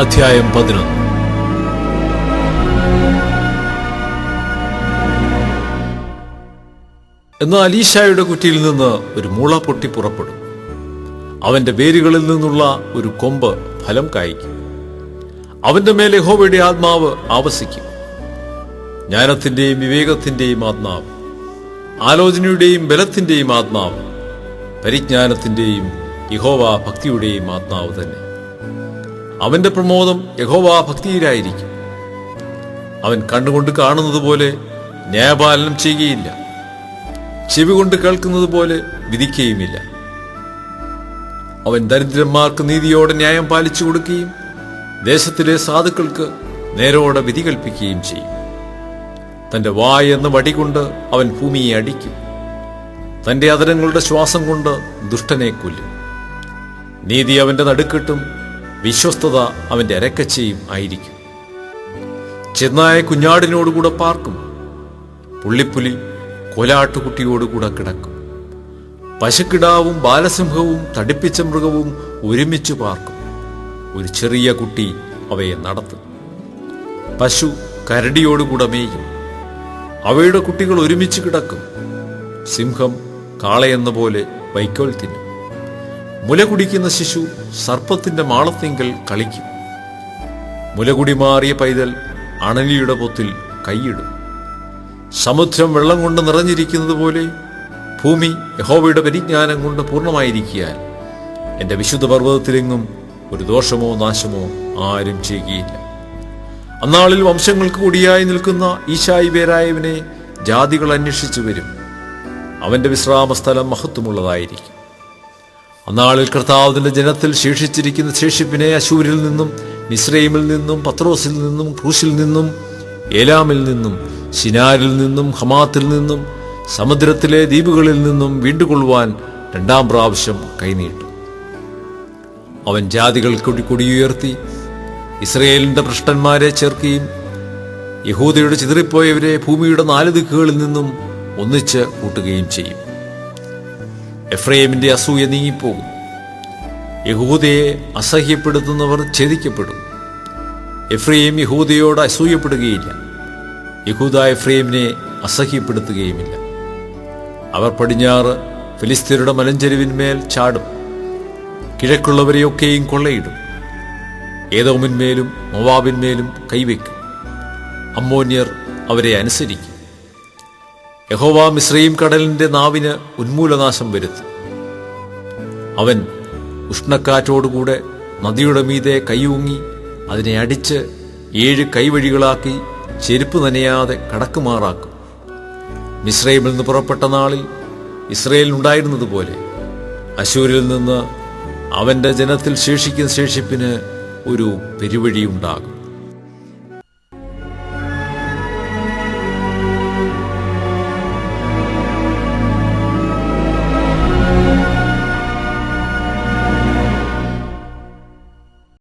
അധ്യായം 11. എന്നാൽ ഈശായുടെ കുറ്റിയിൽ നിന്ന് ഒരു മുള പൊട്ടി പുറപ്പെടും. അവന്റെ വേരുകളിൽ നിന്നുള്ള ഒരു കൊമ്പ് ഫലം കായ്ക്കും. അവന്റെ മേൽ യഹോവയുടെ ആത്മാവ് ആവസിക്കും. ജ്ഞാനത്തിന്റെയും വിവേകത്തിന്റെയും ആത്മാവ്, ആലോചനയുടെയും ബലത്തിന്റെയും ആത്മാവ്, പരിജ്ഞാനത്തിന്റെയും യഹോവാ ഭക്തിയുടെയും ആത്മാവ് തന്നെ. അവന്റെ പ്രമോദം യഹോവാ ഭക്തിയിലായിരിക്കും. അവൻ കണ്ണുകൊണ്ട് കാണുന്നത് പോലെ ന്യായപാലനം ചെയ്യുകയില്ല, ചെവി കൊണ്ട് കേൾക്കുന്നത് പോലെ വിധിക്കുകയുമില്ല. അവൻ ദരിദ്രന്മാർക്ക് നീതിയോടെ ന്യായം പാലിച്ചു കൊടുക്കുകയും ദേശത്തിലെ സാധുക്കൾക്ക് നേരോടെ വിധി കൽപ്പിക്കുകയും ചെയ്യും. തന്റെ വായ് എന്ന വടികൊണ്ട് അവൻ ഭൂമിയെ അടിക്കും. തന്റെ അധരങ്ങളുടെ ശ്വാസം കൊണ്ട് ദുഷ്ടനെ കൊല്ലും. നീതി അവന്റെ നടുക്കെട്ടും വിശ്വസ്തത അവന്റെ അരക്കച്ചയും ആയിരിക്കും. ചെന്നായ കുഞ്ഞാടിനോടുകൂടെ പാർക്കും. പുള്ളിപ്പുലി കോലാട്ടുകുട്ടിയോടുകൂടെ കിടക്കും. പശുക്കിടാവും ബാലസിംഹവും തടിപ്പിച്ച മൃഗവും ഒരുമിച്ച് പാർക്കും. ഒരു ചെറിയ കുട്ടി അവയെ നടത്തും. പശു കരടിയോടുകൂടെ മേയും. അവയുടെ കുട്ടികൾ ഒരുമിച്ച് കിടക്കും. സിംഹം കാളയെന്ന പോലെ വൈക്കോൽ തിന്നും. മുല കുടിക്കുന്ന ശിശു സർപ്പത്തിന്റെ മാളത്തിങ്കൽ കളിക്കും. മുലകുടി മാറിയ പൈതൽ അണലിയുടെ പൊത്തിൽ കൈയിടും. സമുദ്രം വെള്ളം കൊണ്ട് നിറഞ്ഞിരിക്കുന്നത് പോലെ ഭൂമി യഹോവയുടെ പരിജ്ഞാനം കൊണ്ട് പൂർണ്ണമായിരിക്കാൻ എന്റെ വിശുദ്ധ പർവ്വതത്തിലെങ്ങും ഒരു ദോഷമോ നാശമോ ആരും ചെയ്യുകയില്ല. അന്നാളിൽ വംശങ്ങൾക്ക് കൂടിയായി നിൽക്കുന്ന ഈശായി പേരായവനെ ജാതികൾ അന്വേഷിച്ചു വരും. അവന്റെ വിശ്രാമസ്ഥലം മഹത്വമുള്ളതായിരിക്കും. അന്നാളിൽ കർത്താവിന്റെ ജനത്തിൽ ശേഷിച്ചിരിക്കുന്ന ശേഷിപ്പിനെ അശൂരിൽ നിന്നും മിസ്രൈമിൽ നിന്നും പത്രോസിൽ നിന്നും ക്രൂശിൽ നിന്നും ഏലാമിൽ നിന്നും ശിനാരിൽ നിന്നും ഹമാത്തിൽ നിന്നും സമുദ്രത്തിലെ ദ്വീപുകളിൽ നിന്നും വീണ്ടുകൊള്ളുവാൻ 2 പ്രാവശ്യം കൈനീട്ടും. അവൻ ജാതികൾ കൊടിയുയർത്തി ഇസ്രയേലിന്റെ ഭ്രഷ്ടന്മാരെ ചേർക്കുകയും യഹൂദയുടെ ചിതറിപ്പോയവരെ ഭൂമിയുടെ 4 ദിക്കുകളിൽ നിന്നും ഒന്നിച്ച് കൂട്ടുകയും ചെയ്യും. എഫ്രൈമിന്റെ അസൂയ നീങ്ങിപ്പോകും. യഹൂദയെ അസഹ്യപ്പെടുത്തുന്നവർ ഛേദിക്കപ്പെടും. എഫ്രൈം യഹൂദയോട് അസൂയപ്പെടുകയില്ല. യഹൂദ എഫ്രൈമിനെ അസഹ്യപ്പെടുത്തുകയുമില്ല. അവർ പടിഞ്ഞാറ് ഫിലിസ്ത്യരുടെ മലഞ്ചെരുവിന്മേൽ ചാടും. കിഴക്കുള്ളവരെയൊക്കെയും കൊള്ളയിടും. ഏദോമിന്മേലും മോവാബിന്മേലും കൈവയ്ക്കും. അമ്മോന്യർ അവരെ അനുസരിക്കും. യഹോവ മിസ്രയീം കടലിന്റെ നാവിന് ഉന്മൂലനാശം വരുത്തും. അവൻ ഉഷ്ണക്കാറ്റോടുകൂടെ നദിയുടെ മീതെ കൈയൂങ്ങി അതിനെ അടിച്ച് 7 കൈവഴികളാക്കി ചെരുപ്പ് നനയാതെ കടക്കുമാറാക്കും. മിസ്രയീമിൽ നിന്ന് പുറപ്പെട്ട നാളിൽ ഇസ്രയേലിനുണ്ടായിരുന്നതുപോലെ അശൂരിൽ നിന്ന് അവന്റെ ജനത്തിൽ ശേഷിക്കുന്ന ശേഷിപ്പിന് ഒരു പെരുവഴിയുണ്ടാകും.